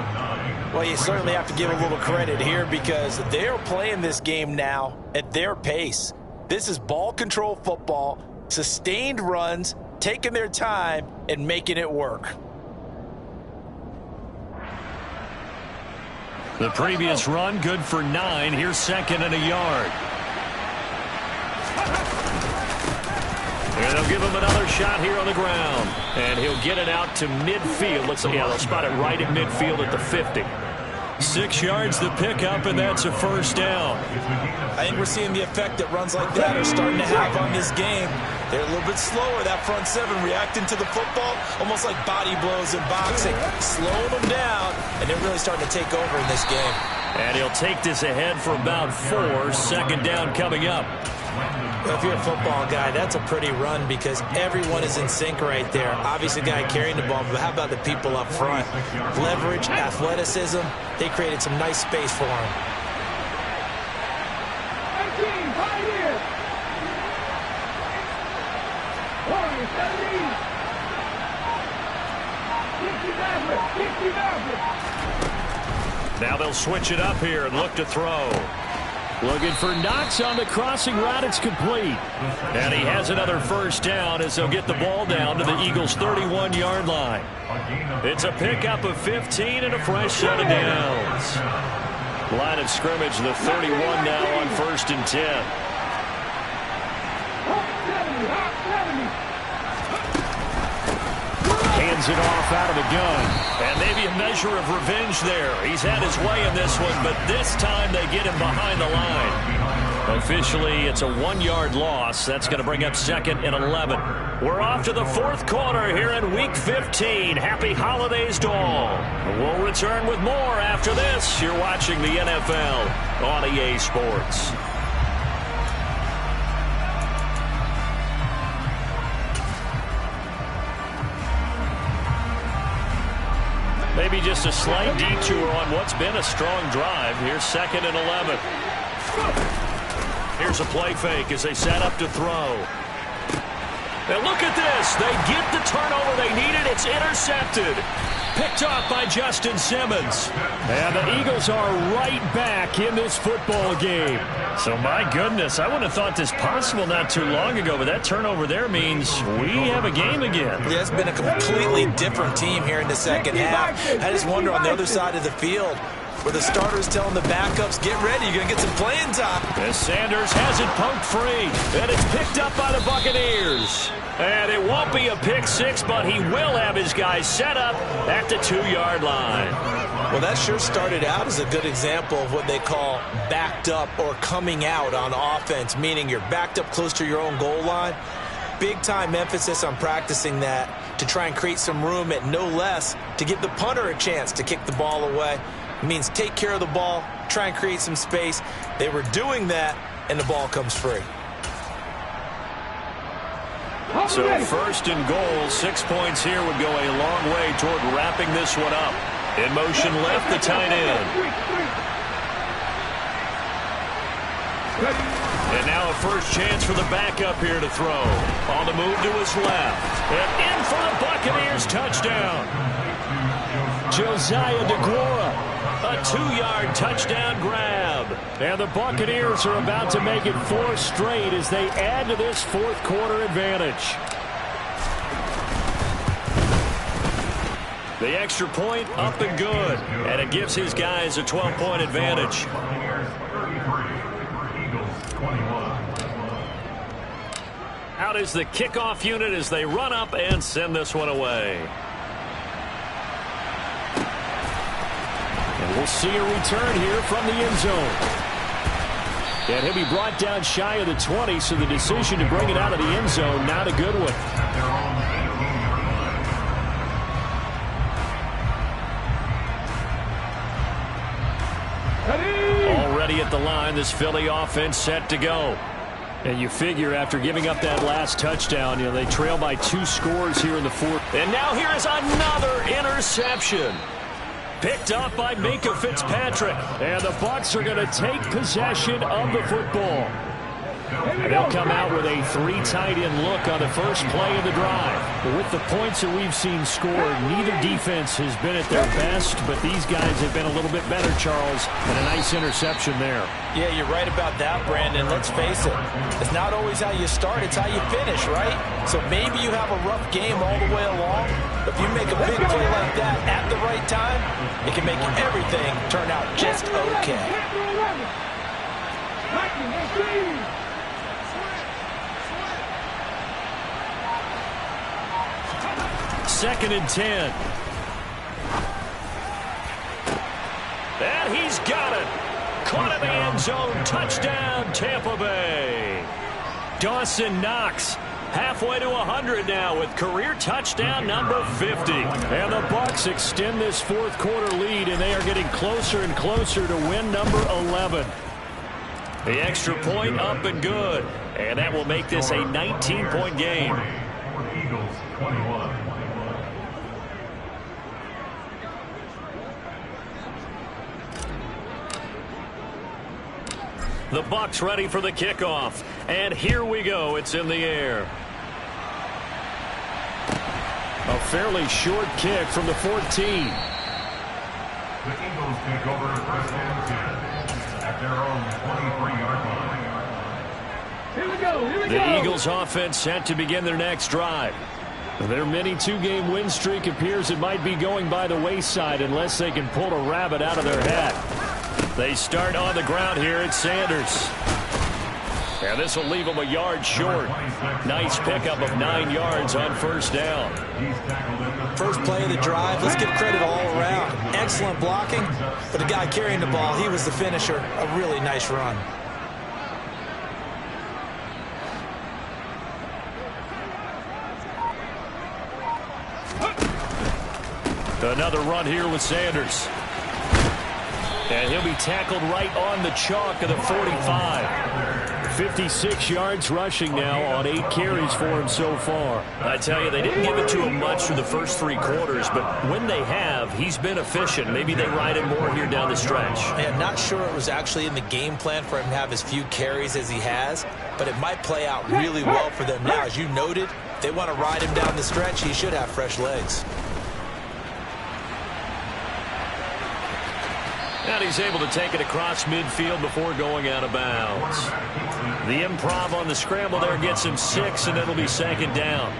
Speaker 3: Well, you certainly have to give a little credit here because they're playing this game now at their pace. This is ball control football, sustained runs, taking their time and making it work.
Speaker 4: The previous run good for 9. Here's 2nd and a yard. And they'll give him another shot here on the ground. And he'll get it out to midfield. Looks like, yeah, they'll spot it right at midfield at the 50. 6 yards to pick up, and that's a first down.
Speaker 3: I think we're seeing the effect that runs like that are starting to have on this game. They're a little bit slower, that front 7, reacting to the football, almost like body blows in boxing, slowing them down, and they're really starting to take over in this game.
Speaker 4: And he'll take this ahead for about 4. 2nd down coming up.
Speaker 3: Well, if you're a football guy, that's a pretty run because everyone is in sync right there. Obviously, the guy carrying the ball, but how about the people up front? Leverage, athleticism, they created some nice space for him.
Speaker 2: 18, right here.
Speaker 4: 70. Now they'll switch it up here and look to throw. Looking for Knox on the crossing route. It's complete. And he has another first down as they'll get the ball down to the Eagles' 31-yard line. It's a pickup of 15 and a fresh set of downs. Line of scrimmage, the 31 now on 1st and 10. Hands it off out of the gun. And maybe a measure of revenge there. He's had his way in this one, but this time they get him behind the line. Officially, it's a 1-yard loss. That's going to bring up 2nd and 11. We're off to the 4th quarter here in Week 15. Happy holidays to all. We'll return with more after this. You're watching the NFL on EA Sports. Maybe just a slight detour on what's been a strong drive. Here's 2nd and 11. Here's a play fake as they set up to throw.
Speaker 1: And look at this. They get the turnover they needed. It's intercepted. Picked off by Justin Simmons. And the Eagles are right back in this football game.
Speaker 4: So, my goodness, I wouldn't have thought this possible not too long ago, but that turnover there means we have a game again.
Speaker 3: Yeah, it's been a completely different team here in the second half. I just wonder on the other side of the field, where the starters telling the backups, get ready, you're going to get some playing time.
Speaker 1: As Sanders has it poked free, and it's picked up by the Buccaneers. And it won't be a pick six, but he will have his guys set up at the 2-yard line.
Speaker 3: Well, that sure started out as a good example of what they call backed up or coming out on offense, meaning you're backed up close to your own goal line. Big-time emphasis on practicing that to try and create some room at no less to give the punter a chance to kick the ball away. It means take care of the ball, try and create some space. They were doing that, and the ball comes free.
Speaker 1: So first and goal, 6 points here would go a long way toward wrapping this one up. In motion left, the tight end. And now a first chance for the backup here to throw. On the move to his left. And in for the Buccaneers touchdown. Josiah DeGuara. A 2-yard touchdown grab. And the Buccaneers are about to make it 4 straight as they add to this fourth quarter advantage. The extra point up and good. And it gives his guys a 12-point advantage. Out is the kickoff unit as they run up and send this one away. And we'll see a return here from the end zone. And he'll be brought down shy of the 20, so the decision to bring it out of the end zone, not a good one. Already at the line, this Philly offense set to go. And you figure after giving up that last touchdown, they trail by 2 scores here in the fourth. And now here is another interception. Picked up by Minkah Fitzpatrick. And the Bucs are going to take possession of the football. And they'll come out with a 3 tight end look on the first play of the drive. But with the points that we've seen scored, neither defense has been at their best, but these guys have been a little bit better, Charles, and a nice interception there.
Speaker 3: Yeah, you're right about that, Brandon. Let's face it. It's not always how you start, it's how you finish, right? So maybe you have a rough game all the way along, but if you make a big play like that at the right time, it can make everything turn out just okay.
Speaker 1: Second and 10. And he's got it. Caught in the end zone. Touchdown, Tampa Bay. Dawson Knox halfway to 100 now with career touchdown number 50. And the Bucs extend this fourth quarter lead, and they are getting closer and closer to win number 11. The extra point up and good. And that will make this a 19-point game.
Speaker 2: Eagles 21.
Speaker 1: The Bucs ready for the kickoff. And here we go. It's in the air. A fairly short kick from the 14.
Speaker 2: The Eagles take over first and 10 at their own 23-yard line. Here we go.
Speaker 1: The Eagles offense set to begin their next drive. Their mini 2-game win streak appears it might be going by the wayside unless they can pull a rabbit out of their hat. They start on the ground here at Sanders. And this will leave them a yard short. Nice pickup of 9 yards on first down.
Speaker 3: First play of the drive, let's give credit all around. Excellent blocking, but the guy carrying the ball, he was the finisher. A really nice run.
Speaker 1: Another run here with Sanders. And he'll be tackled right on the chalk of the 45. 56 yards rushing now on 8 carries for him so far. I tell you, they didn't give it to him much through the first 3 quarters, but when they have, he's been efficient. Maybe they ride him more here down the stretch.
Speaker 3: Yeah, not sure it was actually in the game plan for him to have as few carries as he has, but it might play out really well for them now. As you noted, they want to ride him down the stretch, he should have fresh legs.
Speaker 1: And he's able to take it across midfield before going out of bounds. The improv on the scramble there gets him 6, and it'll be second down.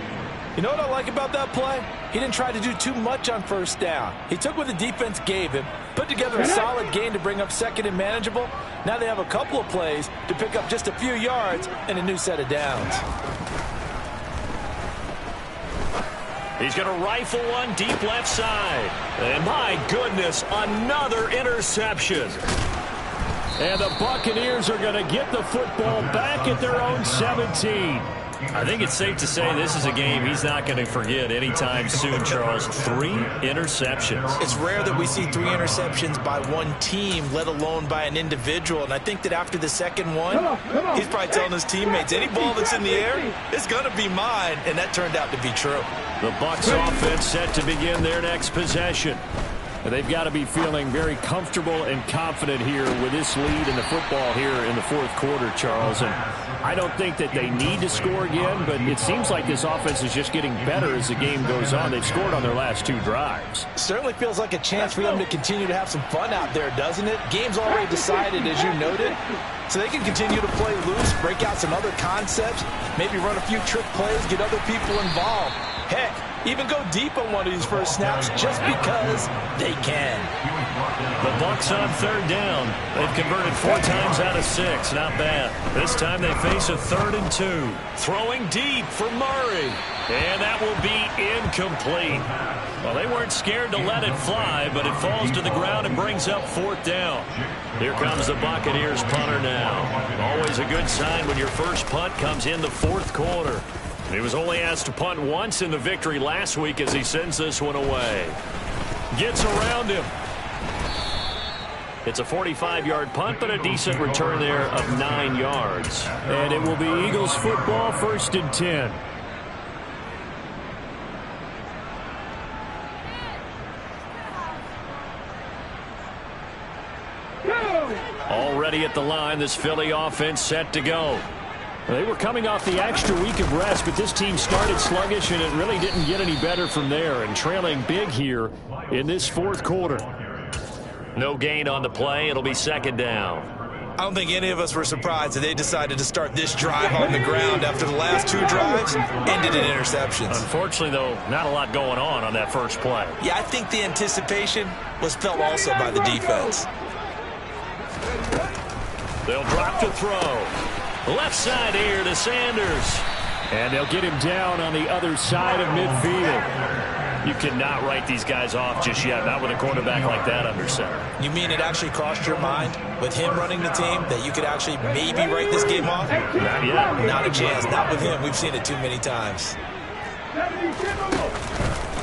Speaker 3: You know what I like about that play? He didn't try to do too much on first down. He took what the defense gave him, put together a solid gain to bring up second and manageable. Now they have a couple of plays to pick up just a few yards and a new set of downs.
Speaker 1: He's going to rifle one deep left side. And my goodness, another interception. And the Buccaneers are going to get the football back at their own 17. I think it's safe to say this is a game he's not going to forget anytime soon, Charles. 3 interceptions.
Speaker 3: It's rare that we see 3 interceptions by one team, let alone by an individual. And I think that after the second one, he's probably telling his teammates, any ball that's in the air is going to be mine. And that turned out to be true.
Speaker 1: The Bucs offense set to begin their next possession. They've got to be feeling very comfortable and confident here with this lead in the football here in the fourth quarter, Charles. And I don't think that they need to score again, but it seems like this offense is just getting better as the game goes on. They've scored on their last 2 drives.
Speaker 3: Certainly feels like a chance for them to continue to have some fun out there, doesn't it? Game's already decided, as you noted, so they can continue to play loose, break out some other concepts, maybe run a few trick plays, get other people involved. Heck, even go deep on one of these first snaps just because they can.
Speaker 1: The Bucs on third down. They've converted 4 times out of 6. Not bad. This time they face a 3rd and 2. Throwing deep for Murray. And that will be incomplete. Well, they weren't scared to let it fly, but it falls to the ground and brings up 4th down. Here comes the Buccaneers punter now. Always a good sign when your first punt comes in the 4th quarter. He was only asked to punt once in the victory last week as he sends this one away. Gets around him. It's a 45-yard punt, but a decent return there of 9 yards. And it will be Eagles football, 1st and 10. Already at the line, this Philly offense set to go. They were coming off the extra week of rest, but this team started sluggish, and it really didn't get any better from there, and trailing big here in this 4th quarter. No gain on the play. It'll be 2nd down.
Speaker 3: I don't think any of us were surprised that they decided to start this drive on the ground after the last 2 drives ended in interceptions.
Speaker 1: Unfortunately, though, not a lot going on that first play.
Speaker 3: Yeah, I think the anticipation was felt also by the defense.
Speaker 1: They'll drop to throw. Left side here to Sanders.
Speaker 4: And they'll get him down on the other side of midfield.
Speaker 1: You cannot write these guys off just yet, not with a quarterback like that under center.
Speaker 3: You mean it actually crossed your mind with him running the team that you could actually maybe write this game off?
Speaker 1: Not yet.
Speaker 3: Not a chance. Not with him. We've seen it too many times.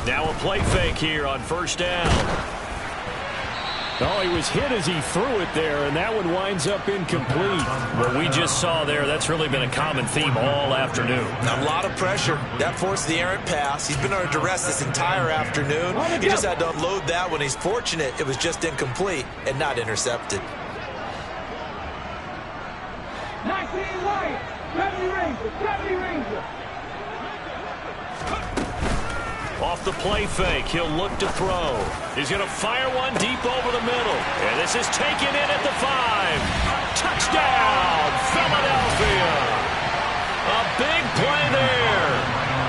Speaker 1: Now a play fake here on 1st down.
Speaker 4: Oh, he was hit as he threw it there, and that one winds up incomplete.
Speaker 1: What we just saw there, that's really been a common theme all afternoon.
Speaker 3: A lot of pressure. That forced the errant pass. He's been under duress this entire afternoon. He just had to unload that when he's fortunate it was just incomplete and not intercepted.
Speaker 5: 19 right, 70 Ranger.
Speaker 1: Off the play fake, he'll look to throw. He's going to fire one deep over the middle. And this is taken in at the 5. Touchdown, Philadelphia. A big play there.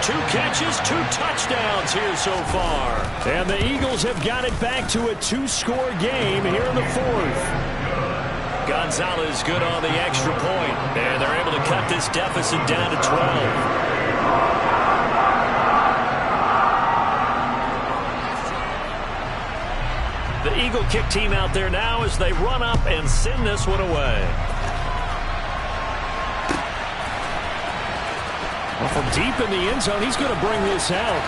Speaker 1: 2 catches, 2 touchdowns here so far.
Speaker 4: And the Eagles have got it back to a 2-score game here in the 4th.
Speaker 1: Gonzalez good on the extra point. And they're able to cut this deficit down to 12. The Eagle kick team out there now as they run up and send this one away.
Speaker 4: Well, from deep in the end zone, he's going to bring this out.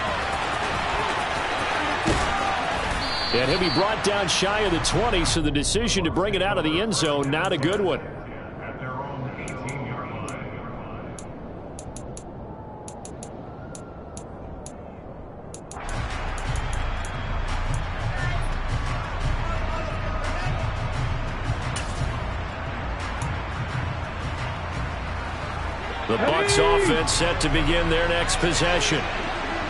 Speaker 4: And he'll be brought down shy of the 20, so the decision to bring it out of the end zone, not a good one. The Bucs offense set to begin their next possession.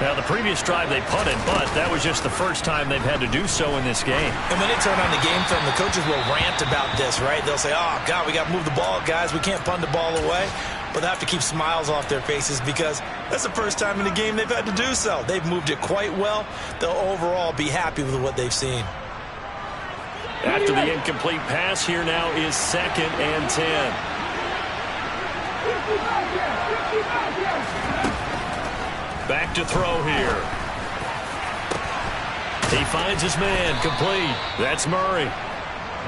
Speaker 4: Now, the previous drive they punted, but that was just the first time they've had to do so in this game.
Speaker 3: And when they turn on the game film, the coaches will rant about this, right? They'll say, oh, God, we got to move the ball, guys. We can't punt the ball away. But they have to keep smiles off their faces because that's the first time in the game they've had to do so. They've moved it quite well. They'll overall be happy with what they've seen.
Speaker 4: After the incomplete pass, here now is 2nd and 10. Back to throw here. He finds his man, complete. That's Murray.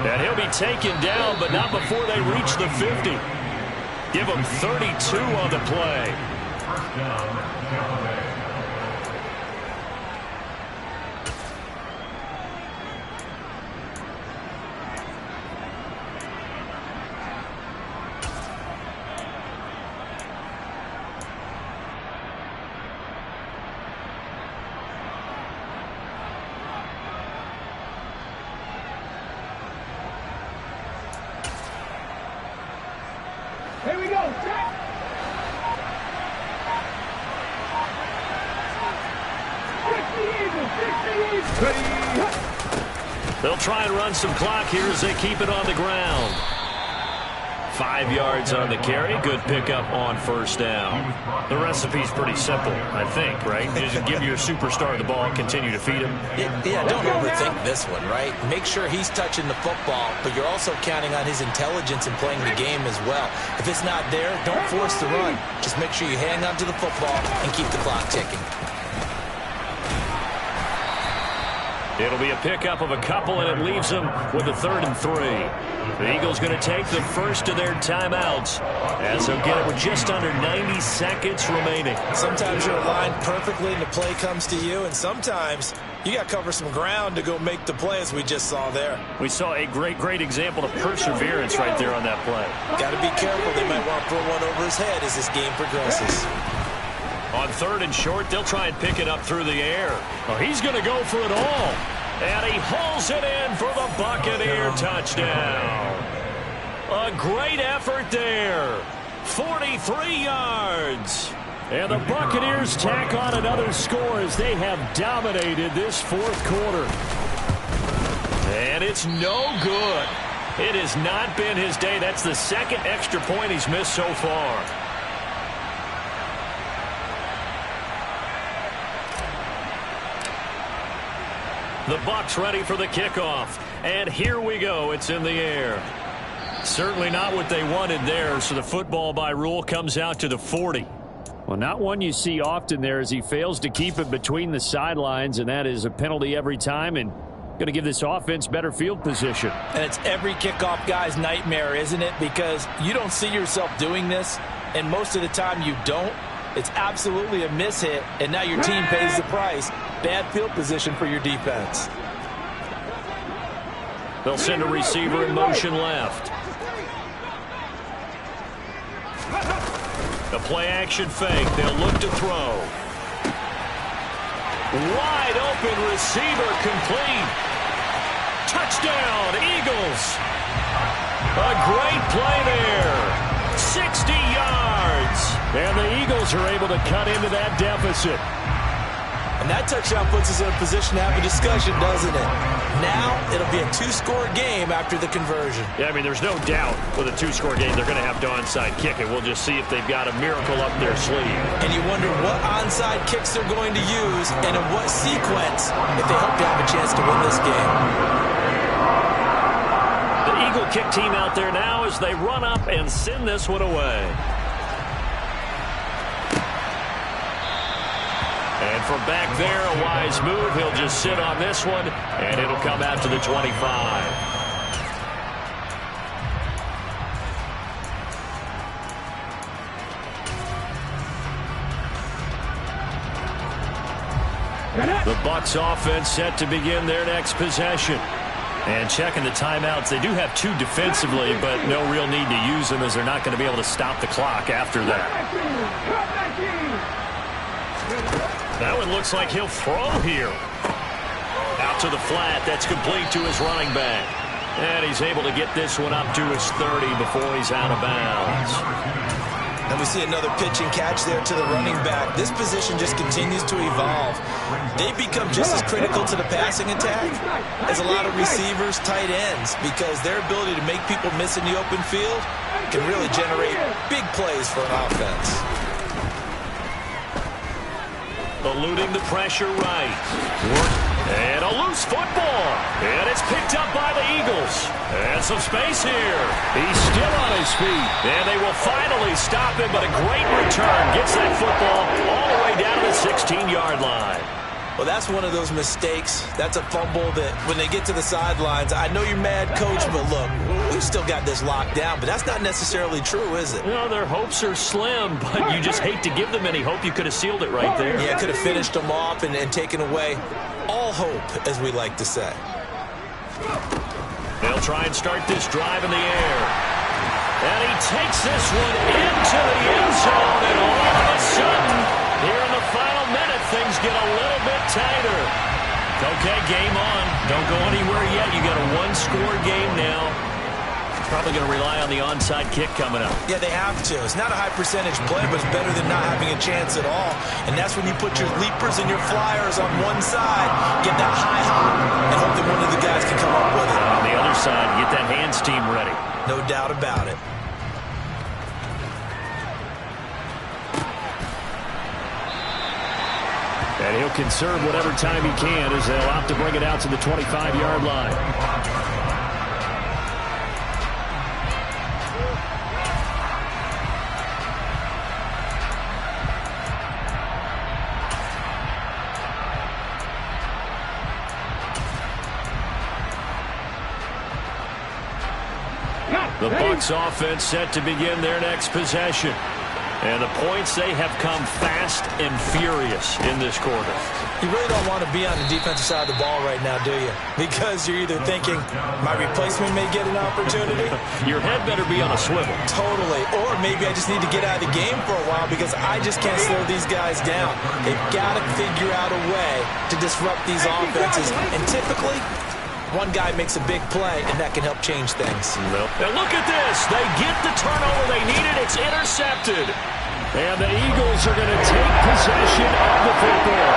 Speaker 4: And he'll be taken down, but not before they reach the 50. Give him 32 on the play.
Speaker 2: First down, Tampa Bay.
Speaker 5: Here we go. Set.
Speaker 4: They'll try and run some clock here as they keep it on the ground. 5 yards on the carry. Good pickup on first down. The recipe's pretty simple, I think, right? Just give your superstar the ball, continue to feed him.
Speaker 3: Yeah, don't overthink this one, right? Make sure he's touching the football, but you're also counting on his intelligence in playing the game as well. If it's not there, don't force the run. Just make sure you hang on to the football and keep the clock ticking.
Speaker 4: It'll be a pickup of a couple, and it leaves them with a 3rd and 3. The Eagles going to take the first of their timeouts as they'll get it with just under 90 seconds remaining.
Speaker 3: Sometimes you're aligned perfectly and the play comes to you, and sometimes you got to cover some ground to go make the play as we just saw there.
Speaker 4: We saw a great example of perseverance right there on that play.
Speaker 3: Got to be careful. They might want to throw one over his head as this game progresses.
Speaker 4: On 3rd and short, they'll try and pick it up through the air. Oh, he's going to go for it all. And he hauls it in for the Buccaneer touchdown. A great effort there. 43 yards. And the Buccaneers tack on another score as they have dominated this 4th quarter. And it's no good. It has not been his day. That's the 2nd extra point he's missed so far. The Bucs ready for the kickoff. And here we go. It's in the air. Certainly not what they wanted there, so the football by rule comes out to the 40. Well, not one you see often there as he fails to keep it between the sidelines, and that is a penalty every time and going to give this offense better field position.
Speaker 3: And it's every kickoff guy's nightmare, isn't it? Because you don't see yourself doing this, and most of the time you don't. It's absolutely a mishit, and now your team pays the price. Bad field position for your defense.
Speaker 4: They'll send a receiver in motion left. A play-action fake. They'll look to throw. Wide open receiver complete. Touchdown, Eagles. A great play there. 60 yards. And the Eagles are able to cut into that deficit.
Speaker 3: And that touchdown puts us in a position to have a discussion, doesn't it? Now it'll be a 2-score game after the conversion.
Speaker 4: Yeah, I mean, there's no doubt with a 2-score game they're going to have to onside kick it. We'll just see if they've got a miracle up their sleeve.
Speaker 3: And you wonder what onside kicks they're going to use and in what sequence if they hope to have a chance to win this game.
Speaker 4: The Eagle kick team out there now as they run up and send this one away. And from back there, a wise move. He'll just sit on this one, and it'll come out to the 25. The Bucs offense set to begin their next possession. And checking the timeouts, they do have 2 defensively, but no real need to use them as they're not going to be able to stop the clock after that. That one looks like he'll throw here. Out to the flat. That's complete to his running back. And he's able to get this one up to his 30 before he's out of bounds.
Speaker 3: And we see another pitch and catch there to the running back. This position just continues to evolve. They become just as critical to the passing attack as a lot of receivers, tight ends, because their ability to make people miss in the open field can really generate big plays for an offense.
Speaker 1: Eluding the pressure right. And a loose football. And it's picked up by the Eagles. And some space here. He's still on his feet. And they will finally stop him, but a great return. Gets that football all the way down to the 16-yard line.
Speaker 3: Well, that's one of those mistakes. That's a fumble that when they get to the sidelines, I know you're mad, Coach, but look, we've still got this locked down. But that's not necessarily true, is it?
Speaker 1: Well, their hopes are slim, but you just hate to give them any hope. You could have sealed it right there.
Speaker 3: Yeah, could have finished them off and taken away all hope, as we like to say.
Speaker 1: They'll try and start this drive in the air. And he takes this one into the end zone, and all of a sudden, here in the final minute, things get a little bit tighter. Okay, game on. Don't go anywhere yet. You got a one-score game now. Probably going to rely on the onside kick coming up.
Speaker 3: Yeah, they have to. It's not a high-percentage play, but it's better than not having a chance at all. And that's when you put your leapers and your flyers on one side, get that high hop, and hope that one of the guys can come up with it.
Speaker 1: On the other side, get that hands team ready.
Speaker 3: No doubt about it.
Speaker 1: And he'll conserve whatever time he can as they'll opt to bring it out to the 25-yard line. The Bucs offense set to begin their next possession. And the points, they have come fast and furious in this quarter.
Speaker 3: You really don't want to be on the defensive side of the ball right now, do you? Because you're either thinking, my replacement may get an opportunity.
Speaker 1: Your head better be on a swivel.
Speaker 3: Totally. Or maybe I just need to get out of the game for a while because I just can't slow these guys down. They've got to figure out a way to disrupt these offenses. And typically, one guy makes a big play, and that can help change things.
Speaker 1: Now look at this. They get the turnover they needed. It's intercepted. And the Eagles are going to take possession of the football.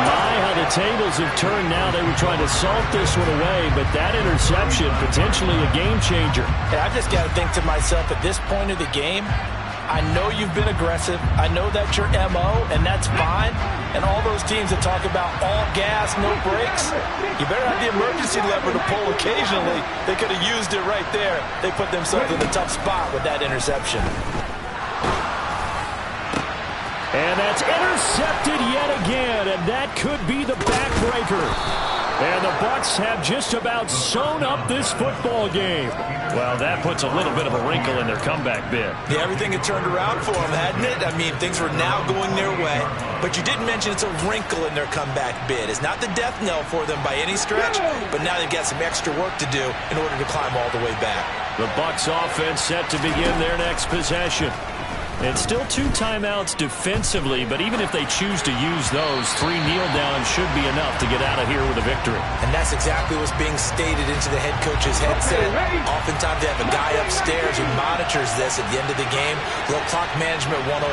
Speaker 1: My, how the tables have turned now. They were trying to salt this one away, but that interception, potentially a game changer.
Speaker 3: Yeah, I've just got to think to myself, at this point of the game, I know you've been aggressive. I know that's your MO, and that's fine. And all those teams that talk about all gas, no brakes, you better have the emergency lever to pull occasionally. They could have used it right there. They put themselves in a tough spot with that interception.
Speaker 1: And that's intercepted yet again, and that could be the backbreaker. And the Bucs have just about sewn up this football game. Well, that puts a little bit of a wrinkle in their comeback bid.
Speaker 3: Yeah, everything had turned around for them, hadn't it? I mean, things were now going their way. But you did mention it's a wrinkle in their comeback bid. It's not the death knell for them by any stretch, but now they've got some extra work to do in order to climb all the way back.
Speaker 1: The Bucs offense set to begin their next possession. And still 2 timeouts defensively, but even if they choose to use those, 3 kneel downs should be enough to get out of here with a victory.
Speaker 3: And that's exactly what's being stated into the head coach's headset. Oftentimes they have a guy upstairs who monitors this at the end of the game. Little clock management 101.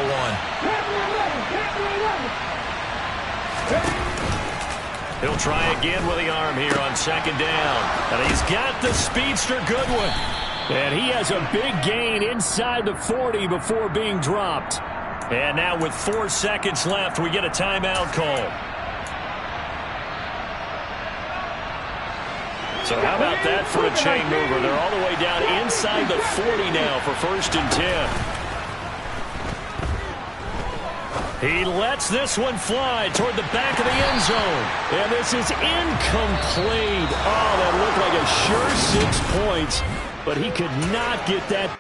Speaker 1: He'll try again with the arm here on second down. And he's got the speedster Goodwin. And he has a big gain inside the 40 before being dropped. And now with 4 seconds left, we get a timeout call. So how about that for a chain mover? They're all the way down inside the 40 now for 1st and 10. He lets this one fly toward the back of the end zone. And this is incomplete. Oh, that looked like a sure 6 points. But he could not get that